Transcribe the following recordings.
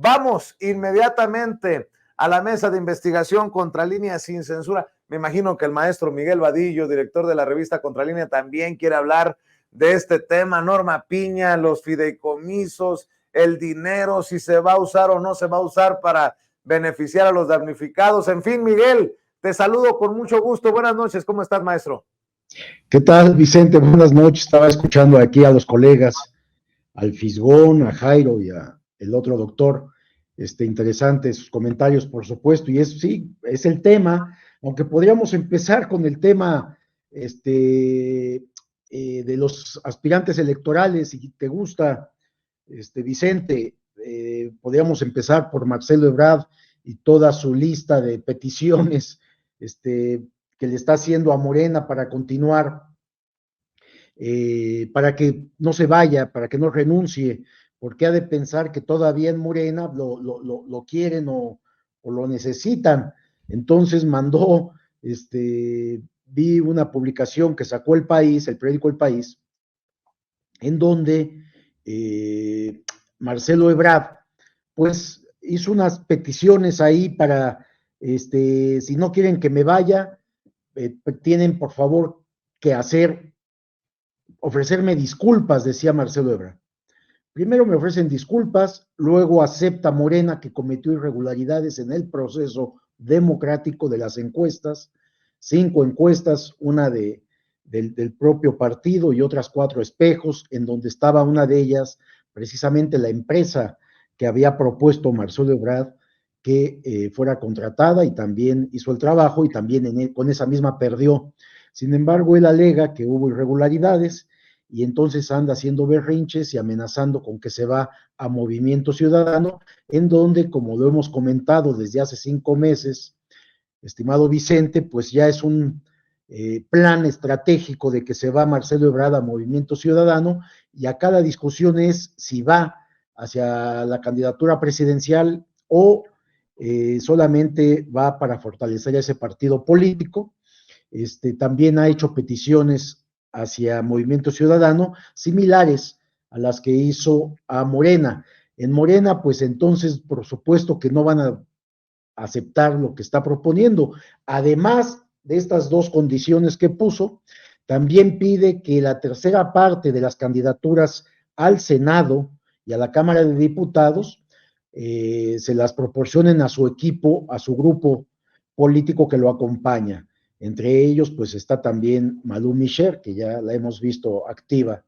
Vamos inmediatamente a la mesa de investigación Contralínea sin censura. Me imagino que el maestro Miguel Vadillo, director de la revista Contralínea, también quiere hablar de este tema. Norma Piña, los fideicomisos, el dinero, si se va a usar o no se va a usar para beneficiar a los damnificados. En fin, Miguel, te saludo con mucho gusto. Buenas noches, ¿cómo estás, maestro? ¿Qué tal, Vicente? Buenas noches. Estaba escuchando aquí a los colegas, al Fisgón, a Jairo y a el otro doctor. Interesantes sus comentarios, por supuesto, y sí, es el tema, aunque podríamos empezar con el tema de los aspirantes electorales, si te gusta, Vicente, podríamos empezar por Marcelo Ebrard y toda su lista de peticiones, que le está haciendo a Morena para continuar, para que no se vaya, para que no renuncie, porque ha de pensar que todavía en Morena lo quieren o lo necesitan. Entonces mandó, vi una publicación que sacó El País, el periódico El País, en donde Marcelo Ebrard, pues hizo unas peticiones ahí para, si no quieren que me vaya, tienen por favor que ofrecerme disculpas, decía Marcelo Ebrard. Primero me ofrecen disculpas, luego acepta Morena que cometió irregularidades en el proceso democrático de las encuestas, 5 encuestas, una del propio partido y otras 4 espejos, en donde estaba una de ellas, precisamente la empresa que había propuesto Marcelo Ebrard que fuera contratada, y también hizo el trabajo y también con esa misma perdió. Sin embargo, él alega que hubo irregularidades y entonces anda haciendo berrinches y amenazando con que se va a Movimiento Ciudadano, en donde, como lo hemos comentado desde hace 5 meses, estimado Vicente, pues ya es un plan estratégico de que se va Marcelo Ebrard a Movimiento Ciudadano, y acá la discusión es si va hacia la candidatura presidencial o solamente va para fortalecer ese partido político. También ha hecho peticiones hacia Movimiento Ciudadano similares a las que hizo a Morena. En Morena, pues entonces, por supuesto que no van a aceptar lo que está proponiendo. Además de estas 2 condiciones que puso, también pide que la tercera parte de las candidaturas al Senado y a la Cámara de Diputados se las proporcionen a su equipo, a su grupo político que lo acompaña. Entre ellos, pues está también Malú Micher, que ya la hemos visto activa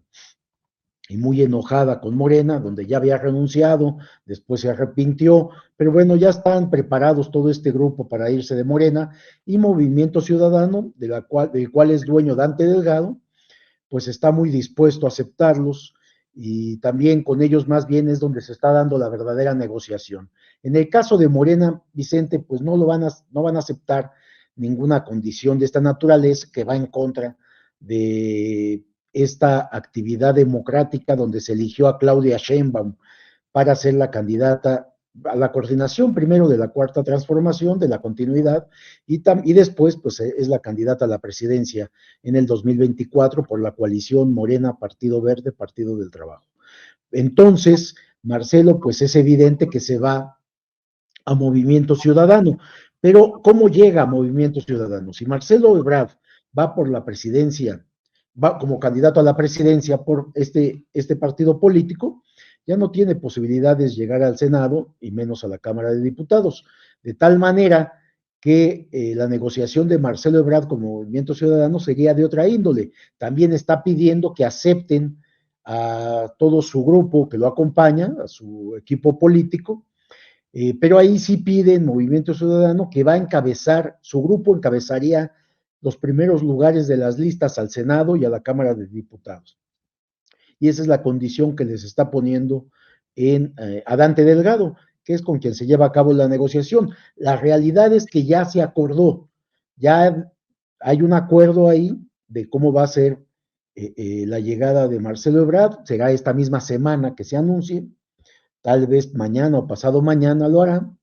y muy enojada con Morena, donde ya había renunciado, después se arrepintió, pero bueno, ya están preparados todo este grupo para irse de Morena, y Movimiento Ciudadano, del cual es dueño Dante Delgado, pues está muy dispuesto a aceptarlos, y también con ellos más bien es donde se está dando la verdadera negociación. En el caso de Morena, Vicente, pues no van a aceptar ninguna condición de esta naturaleza que va en contra de esta actividad democrática donde se eligió a Claudia Sheinbaum para ser la candidata a la coordinación primero de la Cuarta Transformación, de la continuidad, y después pues es la candidata a la presidencia en el 2024 por la coalición Morena, Partido Verde, Partido del Trabajo. Entonces, Marcelo, pues es evidente que se va a Movimiento Ciudadano, pero ¿cómo llega a Movimiento Ciudadano? Si Marcelo Ebrard va por la presidencia, va como candidato a la presidencia por este partido político, ya no tiene posibilidades de llegar al Senado y menos a la Cámara de Diputados, de tal manera que la negociación de Marcelo Ebrard con Movimiento Ciudadano sería de otra índole. También está pidiendo que acepten a todo su grupo que lo acompaña, a su equipo político, pero ahí sí piden Movimiento Ciudadano que va a encabezar, su grupo encabezaría los primeros lugares de las listas al Senado y a la Cámara de Diputados. Y esa es la condición que les está poniendo a Dante Delgado, que es con quien se lleva a cabo la negociación. La realidad es que ya se acordó, ya hay un acuerdo ahí de cómo va a ser la llegada de Marcelo Ebrard. Será esta misma semana que se anuncie, tal vez mañana o pasado mañana lo harán,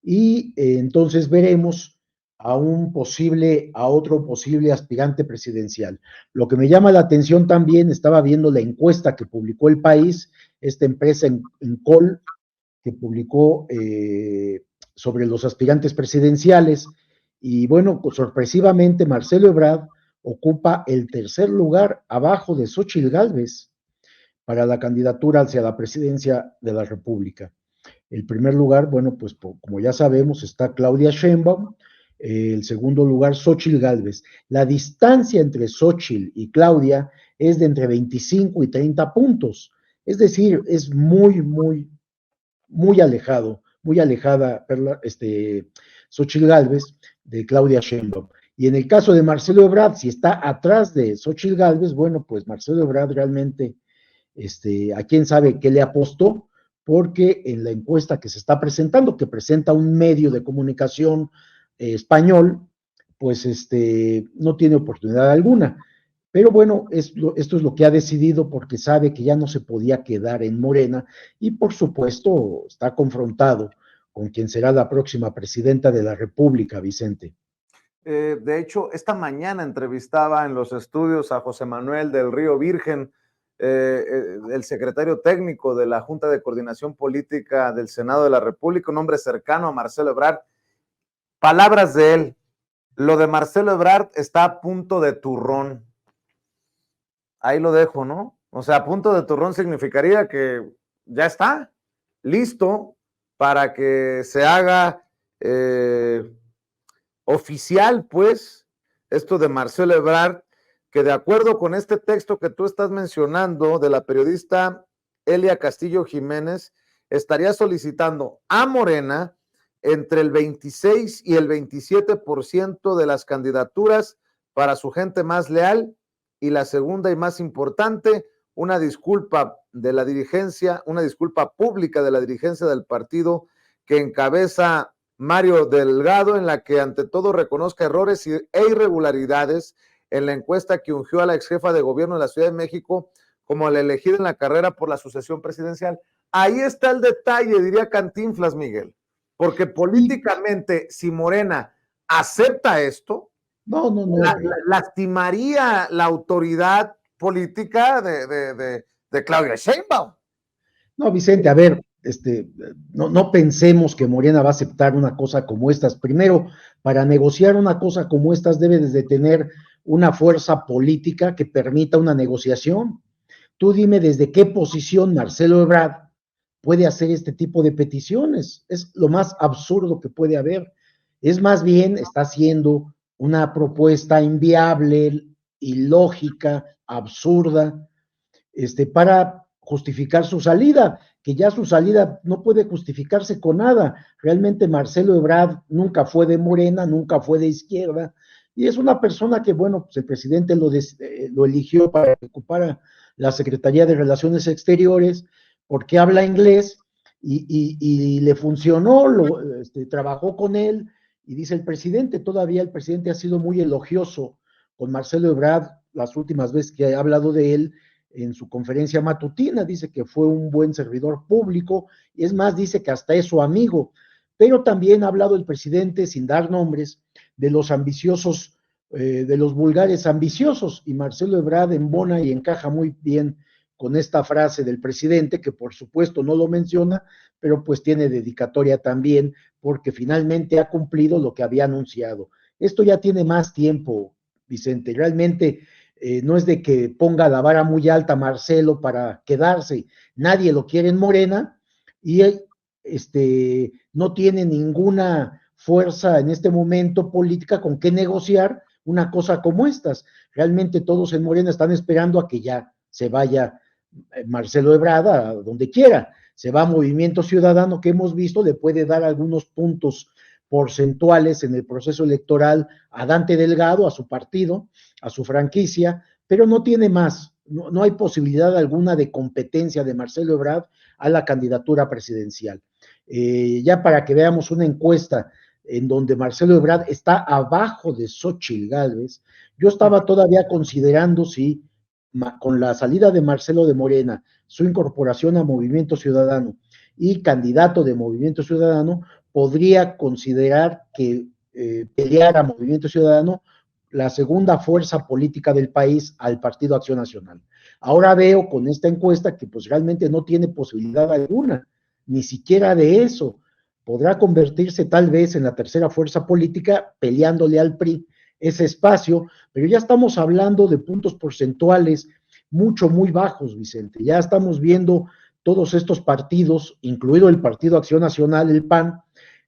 y entonces veremos a otro posible aspirante presidencial. Lo que me llama la atención también, estaba viendo la encuesta que publicó El País, esta empresa en Col, que publicó sobre los aspirantes presidenciales, y bueno, pues sorpresivamente Marcelo Ebrard ocupa el tercer lugar abajo de Xóchitl Gálvez para la candidatura hacia la presidencia de la República. El primer lugar, bueno, pues como ya sabemos, está Claudia Sheinbaum, el segundo lugar Xóchitl Gálvez. La distancia entre Xóchitl y Claudia es de entre 25 y 30 puntos, es decir, es muy muy alejada Xóchitl Gálvez de Claudia Sheinbaum. Y en el caso de Marcelo Ebrard, si está atrás de Xóchitl Gálvez, bueno, pues Marcelo Ebrard realmente, a quién sabe qué le apostó, porque en la encuesta que se está presentando, que presenta un medio de comunicación español, pues no tiene oportunidad alguna. Pero bueno, esto es lo que ha decidido porque sabe que ya no se podía quedar en Morena y por supuesto está confrontado con quien será la próxima presidenta de la República, Vicente. De hecho, esta mañana entrevistaba en los estudios a José Manuel del Río Virgen, el secretario técnico de la Junta de Coordinación Política del Senado de la República, un hombre cercano a Marcelo Ebrard. Palabras de él: lo de Marcelo Ebrard está a punto de turrón. Ahí lo dejo, ¿no? O sea, a punto de turrón significaría que ya está listo para que se haga oficial, pues, esto de Marcelo Ebrard, que de acuerdo con este texto que tú estás mencionando de la periodista Elia Castillo Jiménez, estaría solicitando a Morena entre el 26 y el 27% de las candidaturas para su gente más leal, y la segunda y más importante, una disculpa de la dirigencia, una disculpa pública de la dirigencia del partido que encabeza Mario Delgado, en la que ante todo reconozca errores e irregularidades en la encuesta que ungió a la ex jefa de gobierno de la Ciudad de México como la elegida en la carrera por la sucesión presidencial. Ahí está el detalle, diría Cantinflas, Miguel, porque políticamente, si Morena acepta esto, no. Lastimaría la autoridad política de Claudia Sheinbaum. No, Vicente, a ver, no pensemos que Morena va a aceptar una cosa como estas. Primero, para negociar una cosa como estas debes de tener una fuerza política que permita una negociación. Tú dime desde qué posición Marcelo Ebrard puede hacer este tipo de peticiones. Es lo más absurdo que puede haber. Es más bien, está haciendo una propuesta inviable, ilógica, absurda, para justificar su salida, que ya su salida no puede justificarse con nada. Realmente Marcelo Ebrard nunca fue de Morena, nunca fue de izquierda, y es una persona que, bueno, pues el presidente lo eligió para que ocupara la Secretaría de Relaciones Exteriores, porque habla inglés, y le funcionó, trabajó con él, y dice el presidente, todavía el presidente ha sido muy elogioso con Marcelo Ebrard las últimas veces que ha hablado de él en su conferencia matutina, dice que fue un buen servidor público, y es más, dice que hasta es su amigo, pero también ha hablado el presidente, sin dar nombres, de los ambiciosos, de los vulgares ambiciosos, y Marcelo Ebrard embona y encaja muy bien con esta frase del presidente, que por supuesto no lo menciona, pero pues tiene dedicatoria también, porque finalmente ha cumplido lo que había anunciado. Esto ya tiene más tiempo, Vicente, realmente no es de que ponga la vara muy alta Marcelo para quedarse, nadie lo quiere en Morena, y no tiene ninguna fuerza en este momento política con qué negociar una cosa como estas. Realmente todos en Morena están esperando a que ya se vaya Marcelo Ebrard a donde quiera. Se va a Movimiento Ciudadano, que hemos visto le puede dar algunos puntos porcentuales en el proceso electoral a Dante Delgado, a su partido, a su franquicia, pero no tiene más. No hay posibilidad alguna de competencia de Marcelo Ebrard a la candidatura presidencial. Ya para que veamos una encuesta en donde Marcelo Ebrard está abajo de Xóchitl Gálvez, yo estaba todavía considerando si con la salida de Marcelo de Morena, su incorporación a Movimiento Ciudadano y candidato de Movimiento Ciudadano, podría considerar que pelear a Movimiento Ciudadano la segunda fuerza política del país al Partido Acción Nacional. Ahora veo con esta encuesta que pues realmente no tiene posibilidad alguna. ni siquiera de eso. Podrá convertirse tal vez en la tercera fuerza política peleándole al PRI ese espacio, pero ya estamos hablando de puntos porcentuales muy bajos, Vicente. Ya estamos viendo todos estos partidos, incluido el Partido Acción Nacional, el PAN,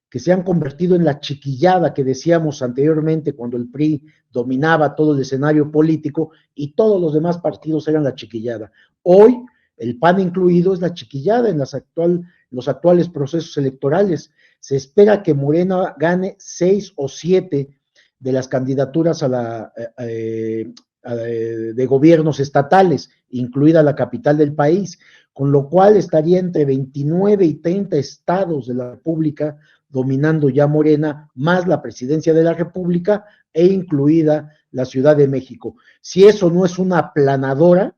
que se han convertido en la chiquillada que decíamos anteriormente cuando el PRI dominaba todo el escenario político y todos los demás partidos eran la chiquillada. Hoy, el PAN incluido, es la chiquillada en los actuales procesos electorales. Se espera que Morena gane 6 o 7 de las candidaturas de gobiernos estatales, incluida la capital del país, con lo cual estaría entre 29 y 30 estados de la República dominando ya Morena, más la presidencia de la República e incluida la Ciudad de México. Si eso no es una aplanadora,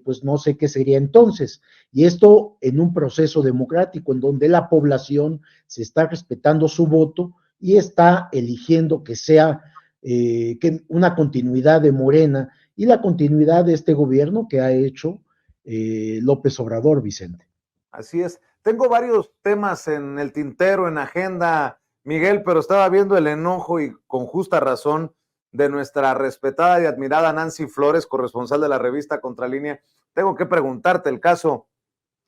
pues no sé qué sería entonces. Y esto en un proceso democrático en donde la población se está respetando su voto y está eligiendo que sea que una continuidad de Morena y la continuidad de este gobierno que ha hecho López Obrador, Vicente. Así es. Tengo varios temas en el tintero, en agenda, Miguel, pero estaba viendo el enojo y con justa razón de nuestra respetada y admirada Nancy Flores, corresponsal de la revista Contralínea. Tengo que preguntarte el caso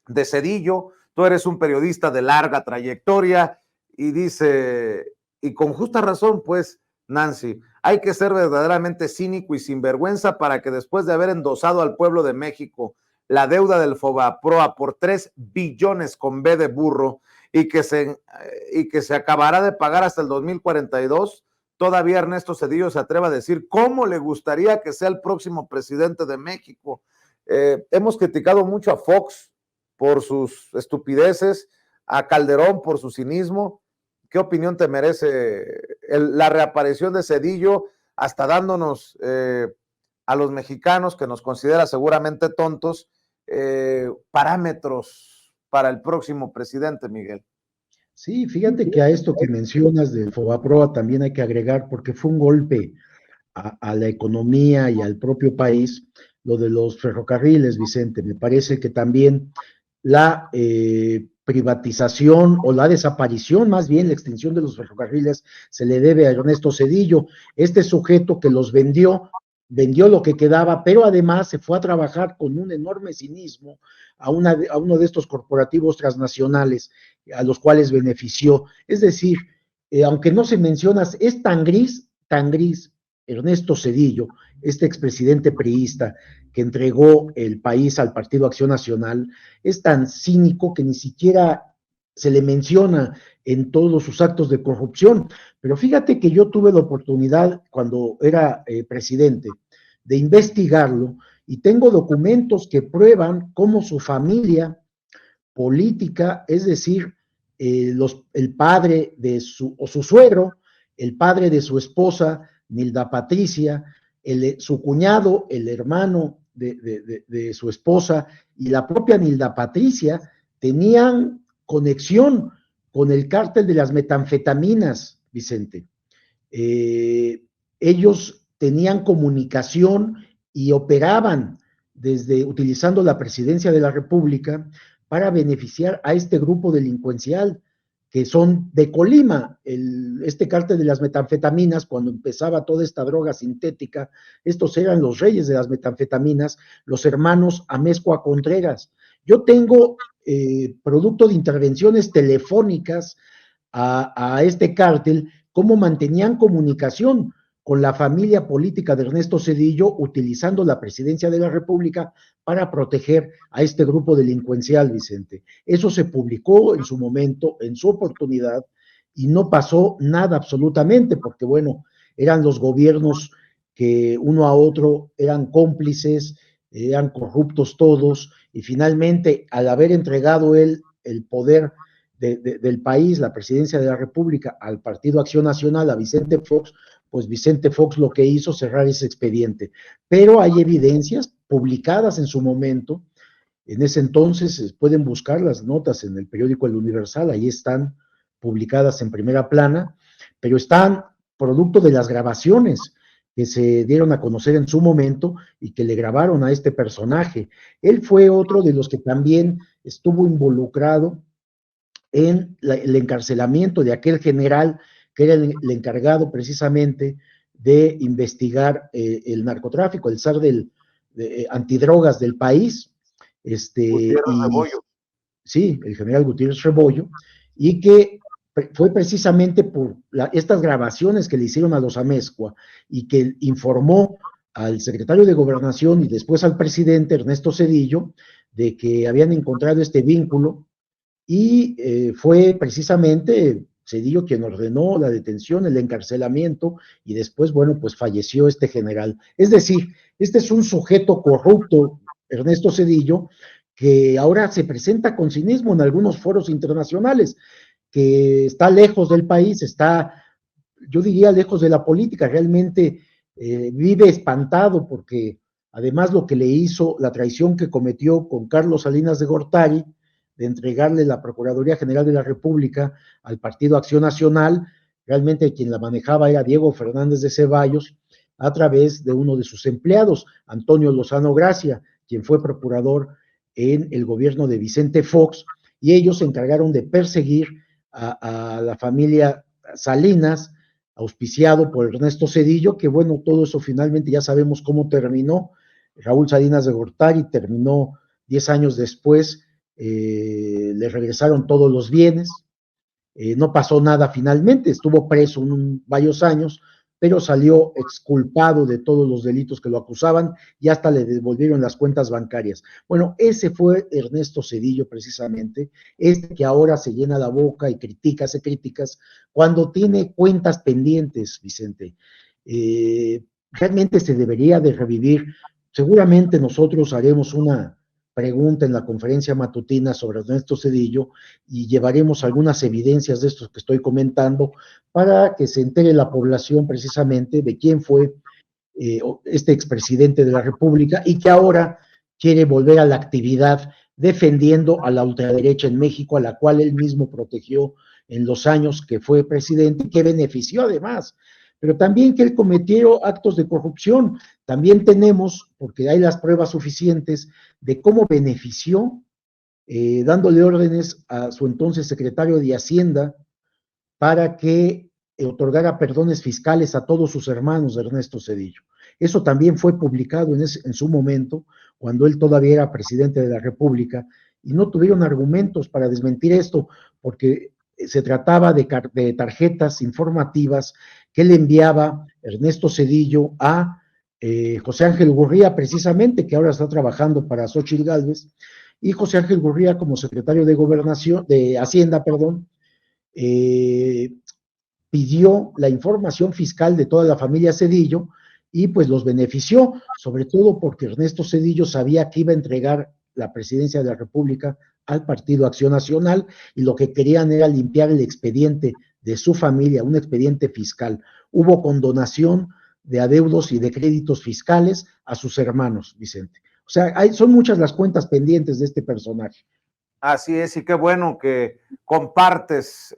de Zedillo. Tú eres un periodista de larga trayectoria y dice, y con justa razón, pues, Nancy, hay que ser verdaderamente cínico y sinvergüenza para que después de haber endosado al pueblo de México la deuda del Fobaproa por 3 billones con B de burro y que se acabará de pagar hasta el 2042, todavía Ernesto Zedillo se atreve a decir cómo le gustaría que sea el próximo presidente de México. Hemos criticado mucho a Fox por sus estupideces, a Calderón por su cinismo. ¿Qué opinión te merece la reaparición de Zedillo, hasta dándonos a los mexicanos, que nos considera seguramente tontos, parámetros para el próximo presidente, Miguel? Sí, fíjate que a esto que mencionas del Fobaproa también hay que agregar, porque fue un golpe a la economía y al propio país, lo de los ferrocarriles, Vicente. Me parece que también la privatización o la desaparición, más bien la extinción de los ferrocarriles, se le debe a Ernesto Zedillo, este sujeto que los vendió lo que quedaba, pero además se fue a trabajar con un enorme cinismo a uno de estos corporativos transnacionales a los cuales benefició. Es decir, aunque no se menciona, es tan gris, Ernesto Zedillo, este expresidente priista que entregó el país al Partido Acción Nacional, es tan cínico que ni siquiera se le menciona en todos sus actos de corrupción. Pero fíjate que yo tuve la oportunidad, cuando era presidente, de investigarlo, y tengo documentos que prueban cómo su familia política, es decir, el padre de su suegro, el padre de su esposa, Nilda Patricia, su cuñado, el hermano de su esposa, y la propia Nilda Patricia tenían conexión con el cártel de las metanfetaminas, Vicente. Ellos tenían comunicación y operaban utilizando la presidencia de la República para beneficiar a este grupo delincuencial que son de Colima. Este cártel de las metanfetaminas, cuando empezaba toda esta droga sintética, estos eran los reyes de las metanfetaminas, los hermanos Amezcua Contreras. Yo tengo producto de intervenciones telefónicas a este cártel, cómo mantenían comunicación con la familia política de Ernesto Zedillo, utilizando la presidencia de la República para proteger a este grupo delincuencial, Vicente. Eso se publicó en su momento, en su oportunidad, y no pasó nada absolutamente, porque bueno, eran los gobiernos que uno a otro eran cómplices, eran corruptos todos, y finalmente, al haber entregado él el poder del país, la presidencia de la República, al Partido Acción Nacional, a Vicente Fox, pues Vicente Fox lo que hizo cerrar ese expediente. Pero hay evidencias publicadas en su momento, en ese entonces pueden buscar las notas en el periódico El Universal, ahí están publicadas en primera plana, pero están producto de las grabaciones que se dieron a conocer en su momento y que le grabaron a este personaje. Él fue otro de los que también estuvo involucrado en el encarcelamiento de aquel general que era el encargado precisamente de investigar el narcotráfico, el zar antidrogas del país, Gutiérrez y Rebollo. sí, el general Gutiérrez Rebollo, y que fue precisamente por estas grabaciones que le hicieron a los Amezcua y que informó al secretario de Gobernación y después al presidente Ernesto Zedillo de que habían encontrado este vínculo, y fue precisamente Zedillo quien ordenó la detención, el encarcelamiento, y después, bueno, pues falleció este general. Es decir, este es un sujeto corrupto, Ernesto Zedillo, que ahora se presenta con cinismo en algunos foros internacionales, que está lejos del país, está, yo diría, lejos de la política, realmente vive espantado porque además lo que le hizo, la traición que cometió con Carlos Salinas de Gortari, de entregarle la Procuraduría General de la República al Partido Acción Nacional, realmente quien la manejaba era Diego Fernández de Ceballos, a través de uno de sus empleados, Antonio Lozano Gracia, quien fue procurador en el gobierno de Vicente Fox, y ellos se encargaron de perseguir a la familia Salinas, auspiciado por Ernesto Zedillo, que bueno, todo eso finalmente ya sabemos cómo terminó. Raúl Salinas de Gortari terminó 10 años después, le regresaron todos los bienes, no pasó nada finalmente, estuvo preso varios años, pero salió exculpado de todos los delitos que lo acusaban y hasta le devolvieron las cuentas bancarias. Bueno, ese fue Ernesto Zedillo precisamente, este que ahora se llena la boca y critica, hace críticas, cuando tiene cuentas pendientes, Vicente. Realmente se debería de revivir. Seguramente nosotros haremos una pregunta en la conferencia matutina sobre Ernesto Zedillo y llevaremos algunas evidencias de estos que estoy comentando para que se entere la población precisamente de quién fue este expresidente de la República y que ahora quiere volver a la actividad defendiendo a la ultraderecha en México, a la cual él mismo protegió en los años que fue presidente, que benefició además, pero también que él cometió actos de corrupción. También tenemos, porque hay las pruebas suficientes, de cómo benefició, dándole órdenes a su entonces secretario de Hacienda para que otorgara perdones fiscales a todos sus hermanos de Ernesto Zedillo. Eso también fue publicado en su momento, cuando él todavía era presidente de la República, y no tuvieron argumentos para desmentir esto, porque se trataba de tarjetas informativas que le enviaba Ernesto Zedillo a José Ángel Gurría, precisamente, que ahora está trabajando para Xóchitl Gálvez, y José Ángel Gurría, como secretario de Gobernación, de Hacienda, perdón, pidió la información fiscal de toda la familia Zedillo y pues los benefició, sobre todo porque Ernesto Zedillo sabía que iba a entregar la presidencia de la República al Partido Acción Nacional y lo que querían era limpiar el expediente de su familia, un expediente fiscal. Hubo condonación de adeudos y de créditos fiscales a sus hermanos, Vicente. O sea, son muchas las cuentas pendientes de este personaje. Así es, y qué bueno que compartes,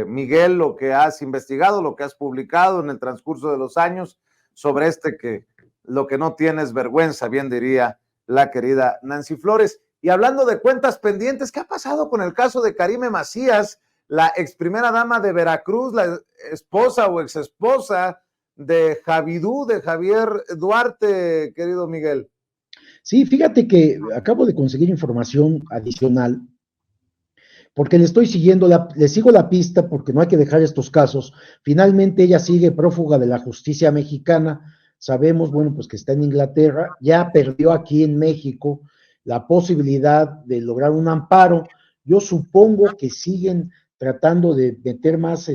Miguel, lo que has investigado, lo que has publicado en el transcurso de los años sobre que lo que no tienes vergüenza, bien diría la querida Nancy Flores. Y hablando de cuentas pendientes, ¿qué ha pasado con el caso de Karime Macías, la ex primera dama de Veracruz, la esposa o exesposa de Javidú, de Javier Duarte, querido Miguel? Sí, fíjate que acabo de conseguir información adicional, porque le sigo la pista porque no hay que dejar estos casos. Finalmente ella sigue prófuga de la justicia mexicana. Sabemos, bueno, pues que está en Inglaterra, ya perdió aquí en México la posibilidad de lograr un amparo. Yo supongo que siguen tratando de meter más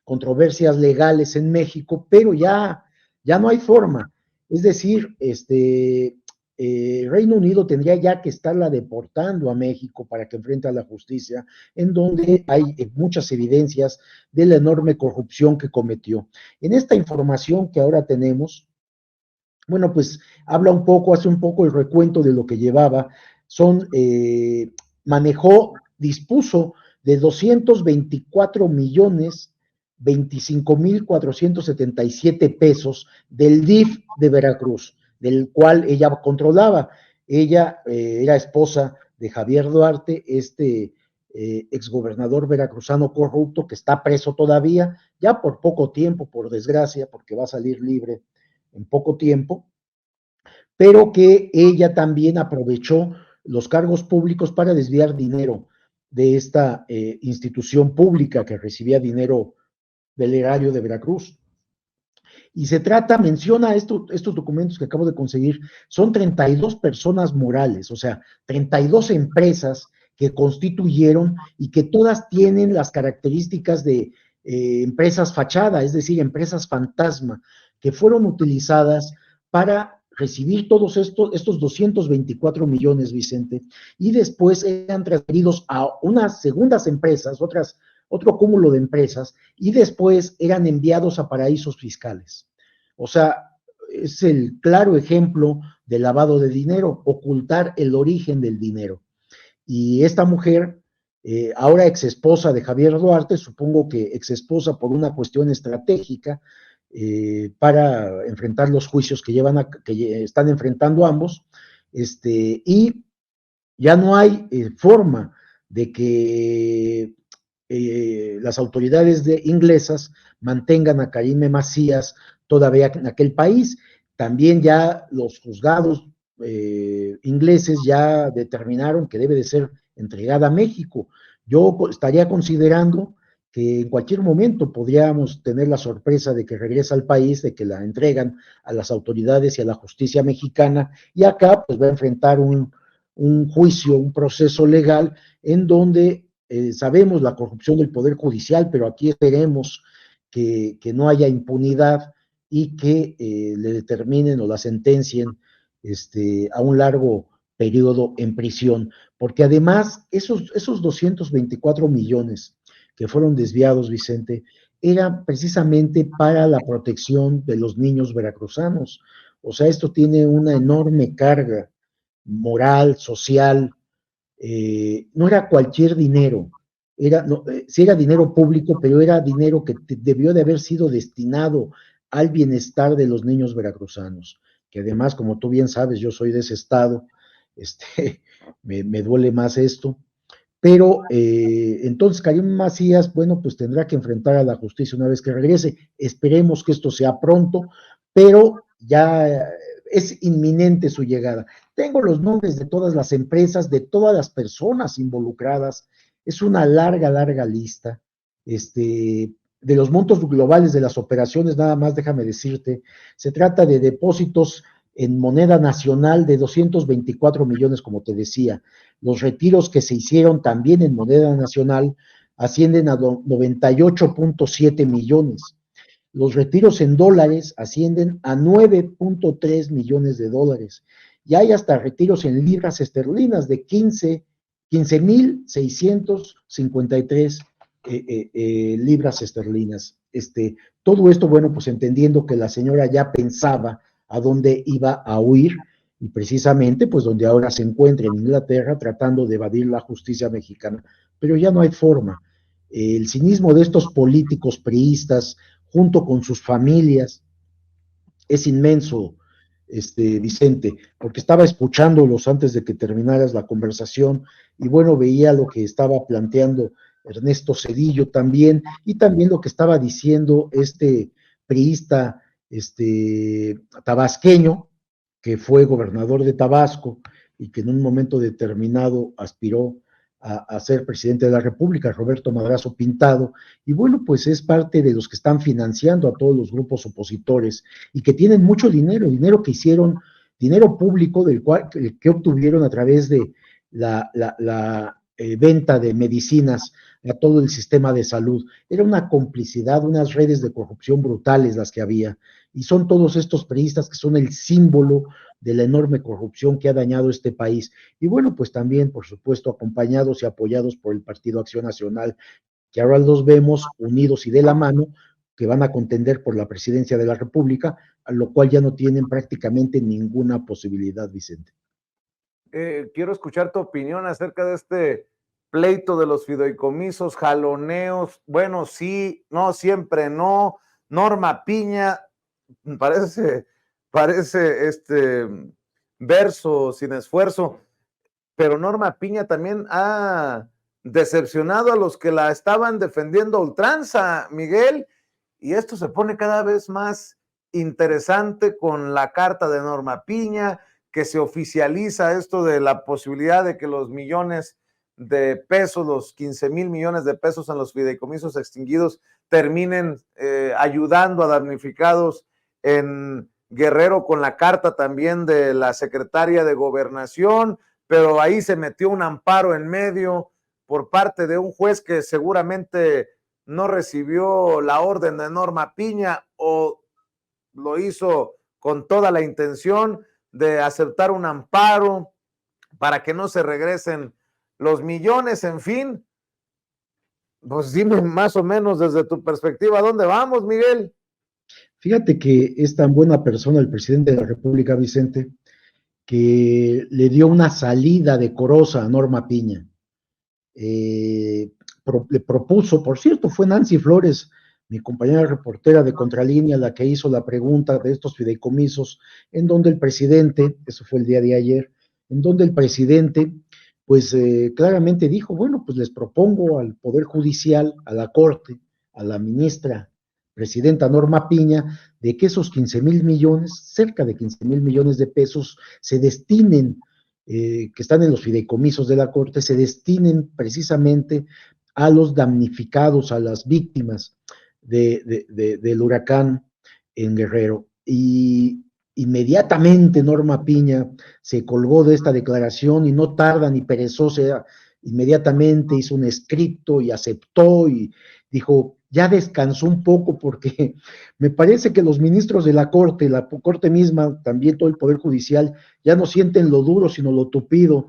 controversias legales en México, pero ya no hay forma. Es decir, Reino Unido tendría ya que estarla deportando a México para que enfrente a la justicia, en donde hay muchas evidencias de la enorme corrupción que cometió. En esta información que ahora tenemos, bueno, pues hace un poco el recuento de lo que llevaba. Dispuso de 224,025,477 pesos del DIF de Veracruz, del cual ella controlaba. Ella era esposa de Javier Duarte, exgobernador veracruzano corrupto que está preso todavía, ya por poco tiempo, por desgracia, porque va a salir libre en poco tiempo, pero que ella también aprovechó los cargos públicos para desviar dinero de esta institución pública que recibía dinero del erario de Veracruz. Y se trata, menciona estos documentos que acabo de conseguir, son 32 personas morales, o sea, 32 empresas que constituyeron y que todas tienen las características de empresas fachada, es decir, empresas fantasma, que fueron utilizadas para recibir todos estos 224 millones, Vicente, y después eran transferidos a unas segundas empresas, otro cúmulo de empresas, y después eran enviados a paraísos fiscales. O sea, es el claro ejemplo de lavado de dinero, ocultar el origen del dinero. Y esta mujer, ahora exesposa de Javier Duarte, supongo que exesposa por una cuestión estratégica, para enfrentar los juicios que están enfrentando ambos, y ya no hay forma de que las autoridades inglesas mantengan a Karime Macías todavía en aquel país. También ya los juzgados ingleses ya determinaron que debe de ser entregada a México. Yo estaría considerando que en cualquier momento podríamos tener la sorpresa de que regresa al país, de que la entregan a las autoridades y a la justicia mexicana, y acá pues va a enfrentar un juicio, un proceso legal en donde sabemos la corrupción del Poder Judicial, pero aquí esperemos que no haya impunidad y que le determinen o la sentencien a un largo periodo en prisión, porque además esos 224 millones que fueron desviados, Vicente, eran precisamente para la protección de los niños veracruzanos. O sea, esto tiene una enorme carga moral, social, no era cualquier dinero, sí era dinero público, pero era dinero que debió de haber sido destinado al bienestar de los niños veracruzanos, que además, como tú bien sabes, yo soy de ese estado, me duele más esto, pero entonces Karim Macías, bueno, pues tendrá que enfrentar a la justicia una vez que regrese. Esperemos que esto sea pronto, pero ya es inminente su llegada. Tengo los nombres de todas las empresas, de todas las personas involucradas. Es una larga, larga lista. De los montos globales de las operaciones, nada más déjame decirte, se trata de depósitos en moneda nacional de 224 millones, como te decía. Los retiros que se hicieron también en moneda nacional ascienden a 98.7 millones. Los retiros en dólares ascienden a 9.3 millones de dólares. Y hay hasta retiros en libras esterlinas de 15.653 libras esterlinas. Todo esto, bueno, pues entendiendo que la señora ya pensaba a dónde iba a huir, y precisamente pues donde ahora se encuentra en Inglaterra tratando de evadir la justicia mexicana, pero ya no hay forma. El cinismo de estos políticos priistas junto con sus familias es inmenso, Vicente, porque estaba escuchándolos antes de que terminaras la conversación y bueno, veía lo que estaba planteando Ernesto Zedillo también, y también lo que estaba diciendo este priista tabasqueño, que fue gobernador de Tabasco y que en un momento determinado aspiró a ser presidente de la República, Roberto Madrazo Pintado, y bueno, pues es parte de los que están financiando a todos los grupos opositores y que tienen mucho dinero, dinero que hicieron, dinero público del cual que obtuvieron a través de la venta de medicinas a todo el sistema de salud. Era una complicidad, unas redes de corrupción brutales las que había, y son todos estos priistas que son el símbolo de la enorme corrupción que ha dañado este país. Y bueno, pues también, por supuesto, acompañados y apoyados por el Partido Acción Nacional, que ahora los vemos unidos y de la mano, que van a contender por la presidencia de la República, a lo cual ya no tienen prácticamente ninguna posibilidad, Vicente. Quiero escuchar tu opinión acerca de este pleito de los fideicomisos, jaloneos, bueno, sí, no, siempre no, Norma Piña, parece verso sin esfuerzo. pero Norma Piña también ha decepcionado a los que la estaban defendiendo a ultranza, Miguel, y esto se pone cada vez más interesante con la carta de Norma Piña, que se oficializa esto de la posibilidad de que los millones de pesos, los 15,000 millones de pesos en los fideicomisos extinguidos terminen ayudando a damnificados en Guerrero, con la carta también de la secretaria de Gobernación, pero ahí se metió un amparo en medio por parte de un juez que seguramente no recibió la orden de Norma Piña o lo hizo con toda la intención de aceptar un amparo para que no se regresen los millones, en fin. Pues dime más o menos desde tu perspectiva, ¿dónde vamos, Miguel? Fíjate que es tan buena persona el presidente de la República, Vicente, que le dio una salida decorosa a Norma Piña. Le propuso, por cierto, fue Nancy Flores, mi compañera reportera de Contralínea, la que hizo la pregunta de estos fideicomisos, en donde el presidente, eso fue el día de ayer, en donde el presidente, pues claramente dijo, bueno, pues les propongo al Poder Judicial, a la Corte, a la ministra presidenta Norma Piña, de que esos 15,000 millones, cerca de 15,000 millones de pesos, se destinen que están en los fideicomisos de la Corte, se destinen precisamente a los damnificados, a las víctimas del huracán en Guerrero. Y inmediatamente Norma Piña se colgó de esta declaración y no tarda ni perezosa, inmediatamente hizo un escrito y aceptó y dijo, ya descansó un poco porque me parece que los ministros de la Corte misma, también todo el Poder Judicial, ya no sienten lo duro, sino lo tupido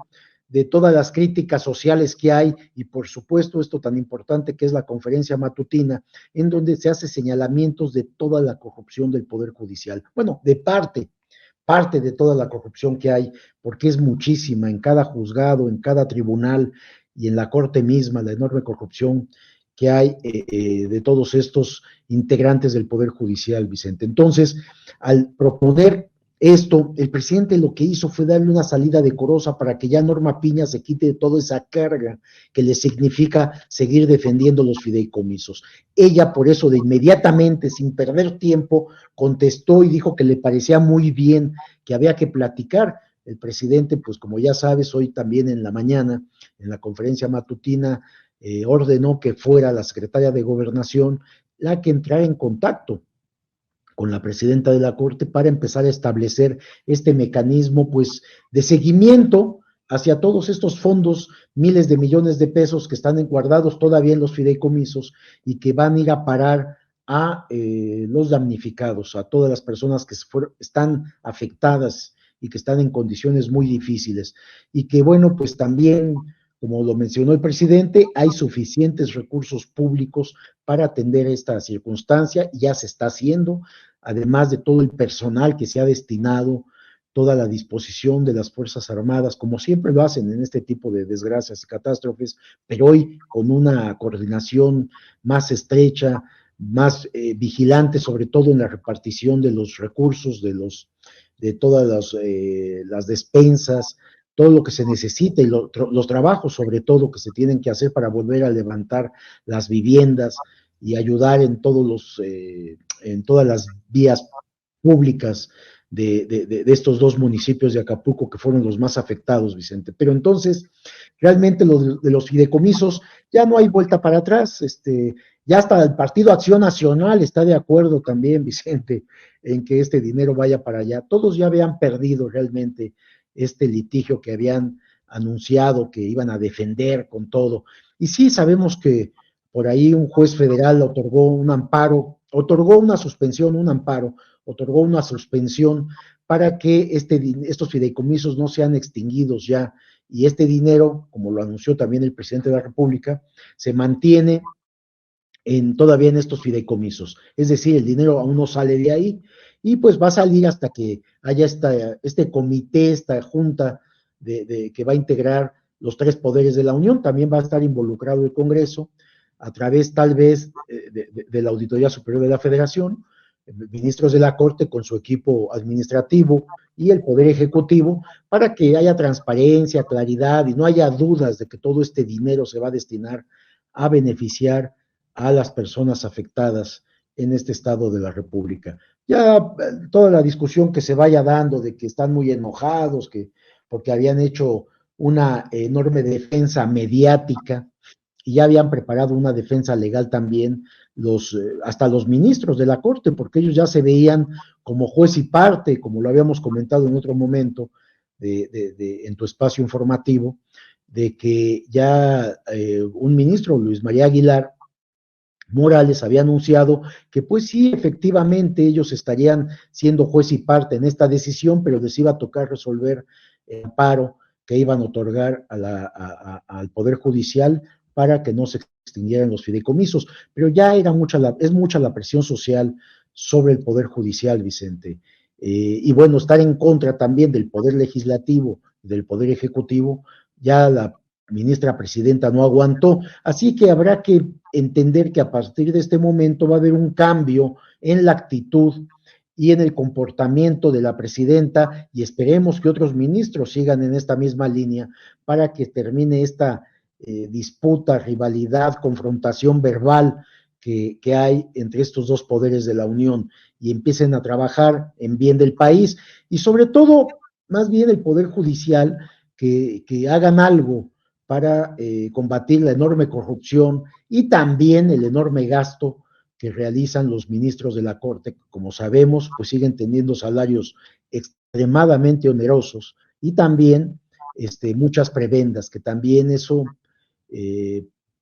de todas las críticas sociales que hay y por supuesto esto tan importante que es la conferencia matutina, en donde se hace señalamientos de toda la corrupción del Poder Judicial. Bueno, de parte de toda la corrupción que hay, porque es muchísima en cada juzgado, en cada tribunal y en la Corte misma, la enorme corrupción que hay de todos estos integrantes del Poder Judicial, Vicente. Entonces, al proponer esto, el presidente lo que hizo fue darle una salida decorosa para que ya Norma Piña se quite de toda esa carga que le significa seguir defendiendo los fideicomisos. Ella, por eso, de inmediatamente, sin perder tiempo, contestó y dijo que le parecía muy bien, que había que platicar. El presidente, pues como ya sabes, hoy también en la mañana, en la conferencia matutina, ordenó que fuera la secretaria de Gobernación la que entrara en contacto con la presidenta de la Corte para empezar a establecer este mecanismo, pues, de seguimiento hacia todos estos fondos, miles de millones de pesos que están guardados todavía en los fideicomisos y que van a ir a parar a los damnificados, a todas las personas que están afectadas y que están en condiciones muy difíciles. Y que, bueno, pues también, como lo mencionó el presidente, hay suficientes recursos públicos para atender esta circunstancia, ya se está haciendo, además de todo el personal que se ha destinado, toda la disposición de las Fuerzas Armadas, como siempre lo hacen en este tipo de desgracias y catástrofes, pero hoy con una coordinación más estrecha, más vigilante, sobre todo en la repartición de los recursos, de todas las despensas, todo lo que se necesita y los trabajos sobre todo que se tienen que hacer para volver a levantar las viviendas y ayudar en en todas las vías públicas de estos dos municipios de Acapulco que fueron los más afectados, Vicente. Pero entonces, realmente de los fideicomisos ya no hay vuelta para atrás, ya hasta el Partido Acción Nacional está de acuerdo también, Vicente, en que este dinero vaya para allá. Todos ya habían perdido realmente este litigio que habían anunciado que iban a defender con todo. Y sí, sabemos que por ahí un juez federal otorgó un amparo, otorgó una suspensión, un amparo, otorgó una suspensión para que estos fideicomisos no sean extinguidos ya. Y este dinero, como lo anunció también el presidente de la República, se mantiene todavía en estos fideicomisos. Es decir, el dinero aún no sale de ahí y pues va a salir hasta que haya este comité, esta junta que va a integrar los tres poderes de la Unión. También va a estar involucrado el Congreso a través tal vez de la Auditoría Superior de la Federación, ministros de la Corte con su equipo administrativo y el Poder Ejecutivo, para que haya transparencia, claridad y no haya dudas de que todo este dinero se va a destinar a beneficiar a las personas afectadas en este estado de la República. Ya toda la discusión que se vaya dando de que están muy enojados, que porque habían hecho una enorme defensa mediática y ya habían preparado una defensa legal también hasta los ministros de la Corte, porque ellos ya se veían como juez y parte, como lo habíamos comentado en otro momento en tu espacio informativo, de que ya un ministro, Luis María Aguilar Morales, había anunciado que pues sí, efectivamente ellos estarían siendo juez y parte en esta decisión, pero les iba a tocar resolver el amparo que iban a otorgar al Poder Judicial para que no se extinguieran los fideicomisos. Pero ya era es mucha la presión social sobre el Poder Judicial, Vicente. Y bueno, estar en contra también del Poder Legislativo y del Poder Ejecutivo, ya la ministra presidenta no aguantó, así que habrá que entender que a partir de este momento va a haber un cambio en la actitud y en el comportamiento de la presidenta y esperemos que otros ministros sigan en esta misma línea para que termine esta disputa, rivalidad, confrontación verbal que hay entre estos dos poderes de la Unión y empiecen a trabajar en bien del país y sobre todo, más bien el Poder Judicial, que hagan algo para combatir la enorme corrupción y también el enorme gasto que realizan los ministros de la Corte. Como sabemos, pues siguen teniendo salarios extremadamente onerosos y también muchas prebendas, que también eso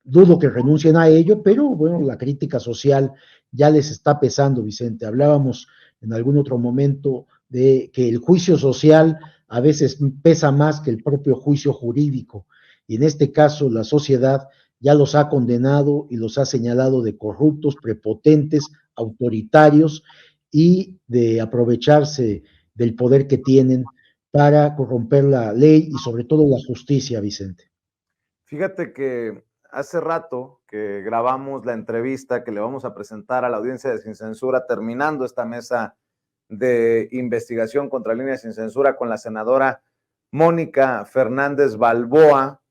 dudo que renuncien a ello, pero bueno, la crítica social ya les está pesando, Vicente. Hablábamos en algún otro momento de que el juicio social a veces pesa más que el propio juicio jurídico, y en este caso la sociedad ya los ha condenado y los ha señalado de corruptos, prepotentes, autoritarios y de aprovecharse del poder que tienen para corromper la ley y sobre todo la justicia, Vicente. Fíjate que hace rato que grabamos la entrevista que le vamos a presentar a la audiencia de Sin Censura, terminando esta mesa de investigación contra Línea Sin Censura con la senadora Mónica Fernández Balboa,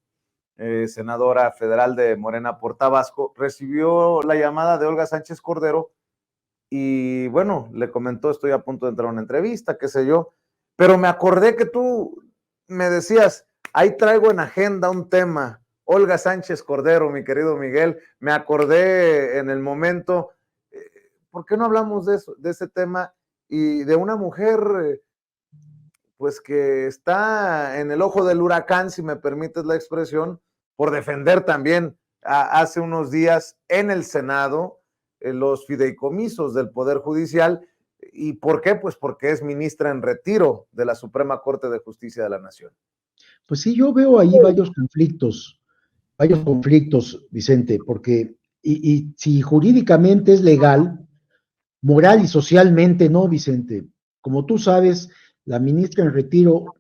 senadora federal de Morena por Tabasco, recibió la llamada de Olga Sánchez Cordero y bueno, le comentó, estoy a punto de entrar a una entrevista, qué sé yo, pero me acordé que tú me decías, ahí traigo en agenda un tema, Olga Sánchez Cordero, mi querido Miguel, me acordé en el momento, ¿por qué no hablamos de eso, de ese tema y de una mujer pues que está en el ojo del huracán, si me permites la expresión, por defender también hace unos días en el Senado los fideicomisos del Poder Judicial? ¿Y por qué? Pues porque es ministra en retiro de la Suprema Corte de Justicia de la Nación. Pues sí, yo veo ahí varios conflictos, Vicente, porque y si jurídicamente es legal, moral y socialmente no, Vicente. Como tú sabes, la ministra en retiro,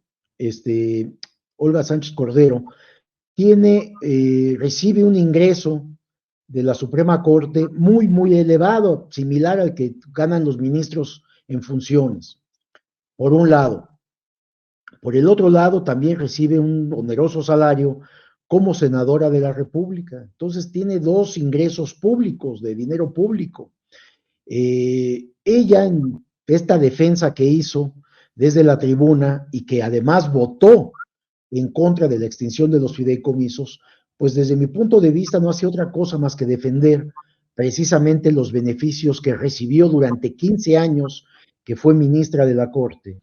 Olga Sánchez Cordero, recibe un ingreso de la Suprema Corte muy, muy elevado, similar al que ganan los ministros en funciones, por un lado. Por el otro lado, también recibe un oneroso salario como senadora de la República. Entonces tiene dos ingresos públicos, de dinero público. Ella en esta defensa que hizo desde la tribuna y que además votó en contra de la extinción de los fideicomisos, pues desde mi punto de vista no hace otra cosa más que defender precisamente los beneficios que recibió durante 15 años que fue ministra de la Corte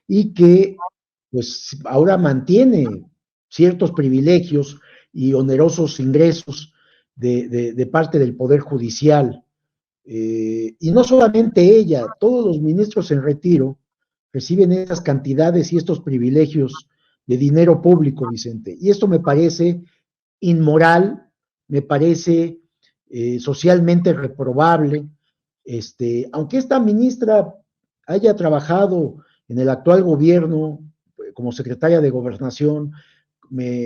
y que pues ahora mantiene ciertos privilegios y onerosos ingresos de parte del Poder Judicial. Y no solamente ella, todos los ministros en retiro reciben esas cantidades y estos privilegios de dinero público, Vicente. Y esto me parece inmoral, me parece socialmente reprobable. Aunque esta ministra haya trabajado en el actual gobierno como secretaria de Gobernación,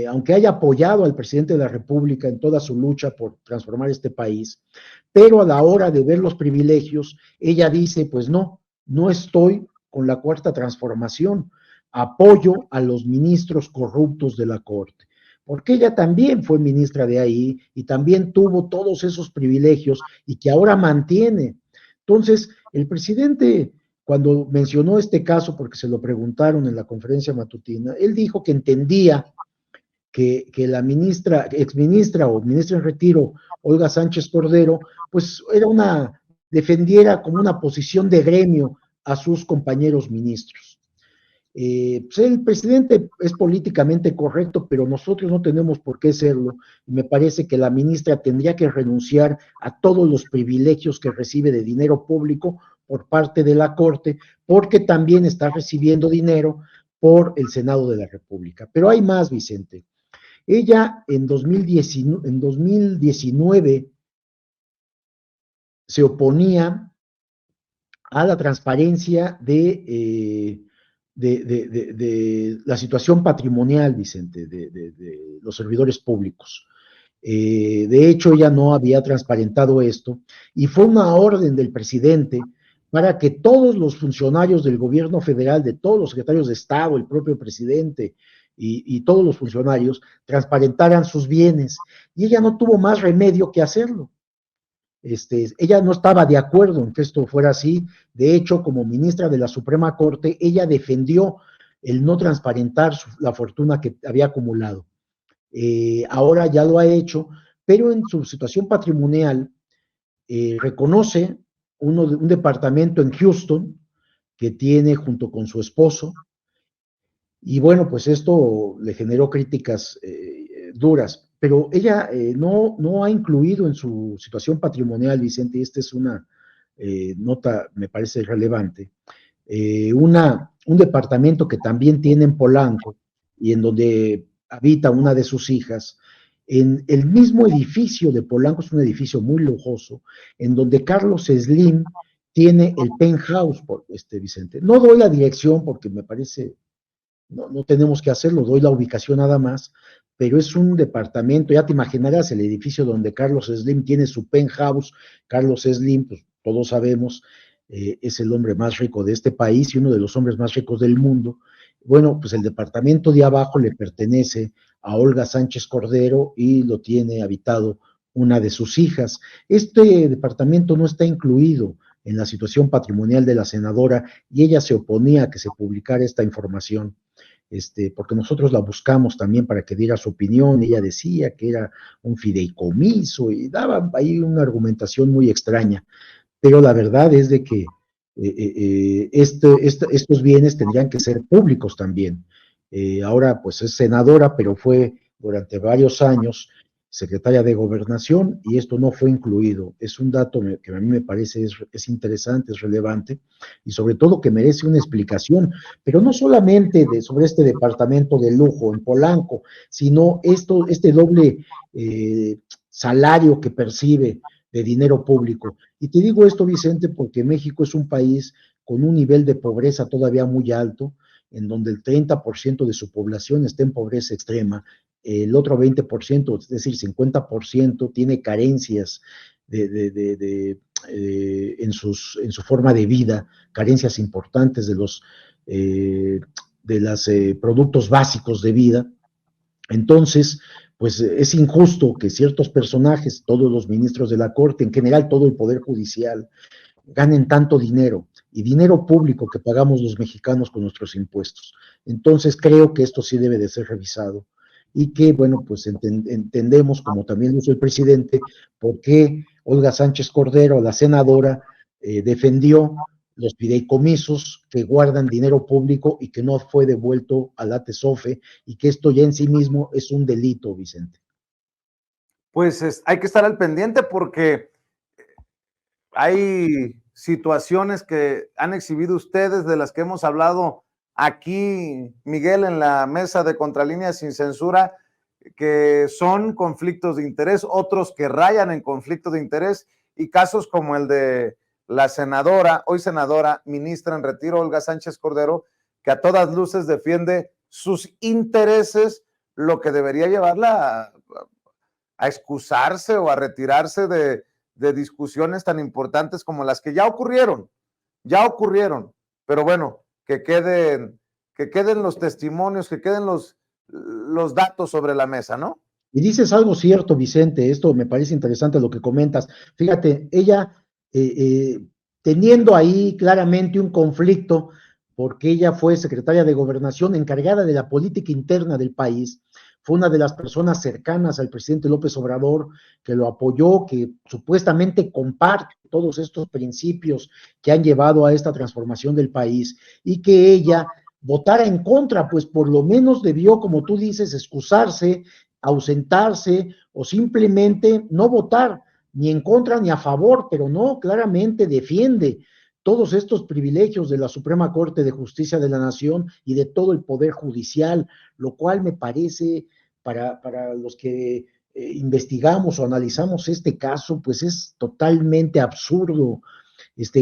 aunque haya apoyado al presidente de la República en toda su lucha por transformar este país, pero a la hora de ver los privilegios, ella dice, pues no estoy con la cuarta transformación, apoyo a los ministros corruptos de la Corte, porque ella también fue ministra de ahí y también tuvo todos esos privilegios y que ahora mantiene. Entonces, el presidente, cuando mencionó este caso, porque se lo preguntaron en la conferencia matutina, él dijo que entendía que la ministra, exministra o ministra en retiro, Olga Sánchez Cordero, pues defendiera como una posición de gremio a sus compañeros ministros. Pues el presidente es políticamente correcto, pero nosotros no tenemos por qué serlo. Me parece que la ministra tendría que renunciar a todos los privilegios que recibe de dinero público por parte de la Corte, porque también está recibiendo dinero por el Senado de la República. Pero hay más, Vicente. Ella en 2019 se oponía a la transparencia de la situación patrimonial, Vicente, de los servidores públicos. De hecho, ella no había transparentado esto y fue una orden del presidente para que todos los funcionarios del gobierno federal, de todos los secretarios de Estado, el propio presidente y todos los funcionarios transparentaran sus bienes. Y ella no tuvo más remedio que hacerlo. Ella no estaba de acuerdo en que esto fuera así. De hecho, como ministra de la Suprema Corte, ella defendió el no transparentar la fortuna que había acumulado. Ahora ya lo ha hecho, pero en su situación patrimonial reconoce un departamento en Houston que tiene junto con su esposo, y bueno, pues esto le generó críticas duras, pero ella no ha incluido en su situación patrimonial, Vicente, y esta es una nota, me parece relevante, un departamento que también tiene en Polanco y en donde habita una de sus hijas, en el mismo edificio de Polanco, es un edificio muy lujoso, en donde Carlos Slim tiene el penthouse, Vicente. No doy la dirección porque me parece no tenemos que hacerlo, doy la ubicación nada más, pero es un departamento, ya te imaginarás, el edificio donde Carlos Slim tiene su penthouse. Carlos Slim, pues todos sabemos, es el hombre más rico de este país y uno de los hombres más ricos del mundo. Bueno, pues el departamento de abajo le pertenece a Olga Sánchez Cordero y lo tiene habitado una de sus hijas. Este departamento no está incluido en la situación patrimonial de la senadora y ella se oponía a que se publicara esta información. Porque nosotros la buscamos también para que diera su opinión. Ella decía que era un fideicomiso y daba ahí una argumentación muy extraña, pero la verdad es de que estos bienes tendrían que ser públicos también. Ahora pues es senadora, pero fue durante varios años secretaria de Gobernación y esto no fue incluido. Es un dato que a mí me parece es interesante, es relevante y sobre todo que merece una explicación, pero no solamente sobre este departamento de lujo en Polanco, sino este doble salario que percibe de dinero público. Y te digo esto, Vicente, porque México es un país con un nivel de pobreza todavía muy alto, en donde el 30% de su población está en pobreza extrema, el otro 20%, es decir, 50%, tiene carencias en su forma de vida, carencias importantes de los productos básicos de vida. Entonces, pues es injusto que ciertos personajes, todos los ministros de la Corte, en general todo el Poder Judicial, ganen tanto dinero y dinero público que pagamos los mexicanos con nuestros impuestos. Entonces creo que esto sí debe de ser revisado y que, bueno, pues entendemos, como también lo hizo el presidente, por qué Olga Sánchez Cordero, la senadora, defendió los fideicomisos que guardan dinero público y que no fue devuelto a la TESOFE y que esto ya en sí mismo es un delito, Vicente. Pues hay que estar al pendiente porque hay situaciones que han exhibido ustedes, de las que hemos hablado aquí, Miguel, en la mesa de Contralínea Sin Censura, que son conflictos de interés, otros que rayan en conflicto de interés, y casos como el de la senadora, hoy senadora, ministra en retiro, Olga Sánchez Cordero, que a todas luces defiende sus intereses lo que debería llevarla a excusarse o a retirarse de discusiones tan importantes como las que ya ocurrieron, pero bueno, que queden los testimonios, que queden los datos sobre la mesa, ¿no? Y dices algo cierto, Vicente, esto me parece interesante lo que comentas. Fíjate, ella teniendo ahí claramente un conflicto, porque ella fue secretaria de Gobernación encargada de la política interna del país, fue una de las personas cercanas al presidente López Obrador, que lo apoyó, que supuestamente comparte todos estos principios que han llevado a esta transformación del país, y que ella votara en contra, pues por lo menos debió, como tú dices, excusarse, ausentarse o simplemente no votar ni en contra ni a favor, pero no, claramente defiende todos estos privilegios de la Suprema Corte de Justicia de la Nación y de todo el Poder Judicial, lo cual me parece, para los que investigamos o analizamos este caso, pues es totalmente absurdo.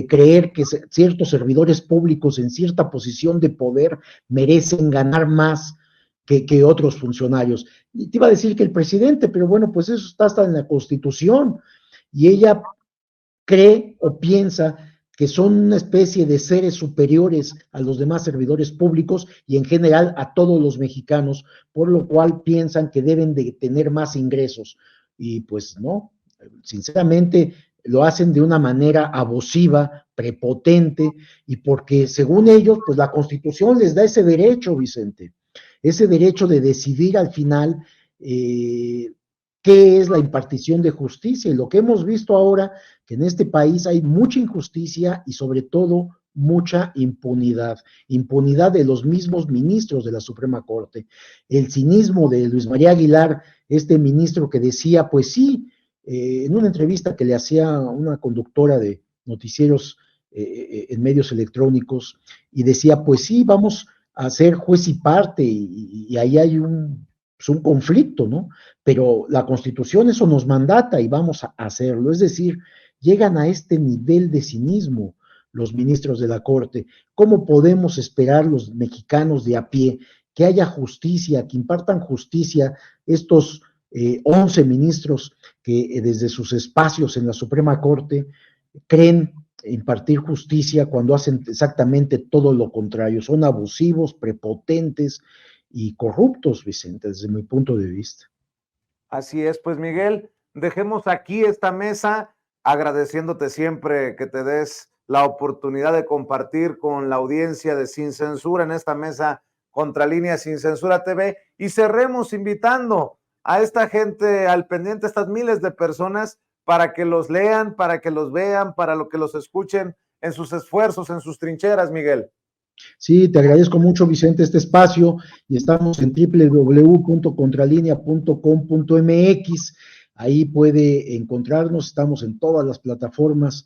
Creer que ciertos servidores públicos en cierta posición de poder merecen ganar más que otros funcionarios. Y te iba a decir que el presidente, pero bueno, pues eso está hasta en la Constitución, y ella cree o piensa que son una especie de seres superiores a los demás servidores públicos y en general a todos los mexicanos, por lo cual piensan que deben de tener más ingresos. Y pues no, sinceramente lo hacen de una manera abusiva, prepotente, y porque según ellos, pues la Constitución les da ese derecho, Vicente, ese derecho de decidir al final qué es la impartición de justicia. Y lo que hemos visto ahora, que en este país hay mucha injusticia y sobre todo mucha impunidad, impunidad de los mismos ministros de la Suprema Corte. El cinismo de Luis María Aguilar, este ministro que decía, pues sí, en una entrevista que le hacía una conductora de noticieros en medios electrónicos, y decía, pues sí, vamos a ser juez y parte, y ahí hay pues un conflicto, ¿no? Pero la Constitución eso nos mandata y vamos a hacerlo. Es decir, llegan a este nivel de cinismo los ministros de la Corte. ¿Cómo podemos esperar los mexicanos de a pie que haya justicia, que impartan justicia estos 11 ministros que desde sus espacios en la Suprema Corte creen impartir justicia cuando hacen exactamente todo lo contrario? Son abusivos, prepotentes y corruptos, Vicente, desde mi punto de vista. Así es, pues Miguel, dejemos aquí esta mesa agradeciéndote siempre que te des la oportunidad de compartir con la audiencia de Sin Censura en esta mesa Contralínea Sin Censura TV, y cerremos invitando a esta gente al pendiente, estas miles de personas, para que los lean, para que los vean, para lo que los escuchen en sus esfuerzos, en sus trincheras, Miguel. Sí, te agradezco mucho, Vicente, este espacio, y estamos en www.contralinea.com.mx. Ahí puede encontrarnos, estamos en todas las plataformas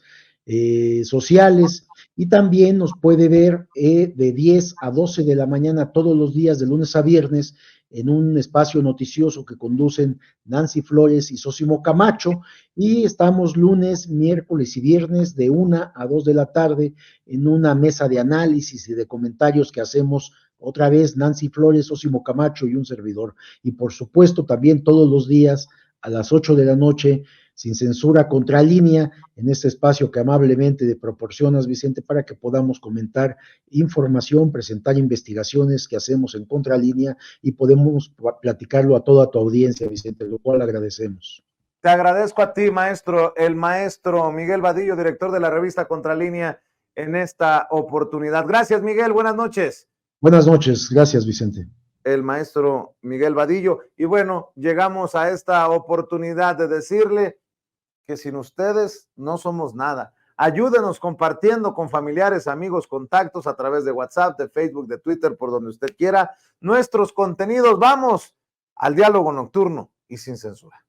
sociales, y también nos puede ver de 10 a 12 de la mañana todos los días, de lunes a viernes, en un espacio noticioso que conducen Nancy Flores y Sósimo Camacho, y estamos lunes, miércoles y viernes de 1 a 2 de la tarde en una mesa de análisis y de comentarios que hacemos otra vez Nancy Flores, Sósimo Camacho y un servidor. Y por supuesto también todos los días a las 8 de la noche, Sin Censura, Contralínea, en este espacio que amablemente te proporcionas, Vicente, para que podamos comentar información, presentar investigaciones que hacemos en Contralínea y podemos platicarlo a toda tu audiencia, Vicente, lo cual agradecemos. Te agradezco a ti, maestro, el maestro Miguel Vadillo, director de la revista Contralínea, en esta oportunidad. Gracias, Miguel. Buenas noches. Buenas noches. Gracias, Vicente. El maestro Miguel Vadillo. Y bueno, llegamos a esta oportunidad de decirle que sin ustedes no somos nada. Ayúdenos compartiendo con familiares, amigos, contactos a través de WhatsApp, de Facebook, de Twitter, por donde usted quiera, nuestros contenidos. Vamos al diálogo nocturno y sin censura.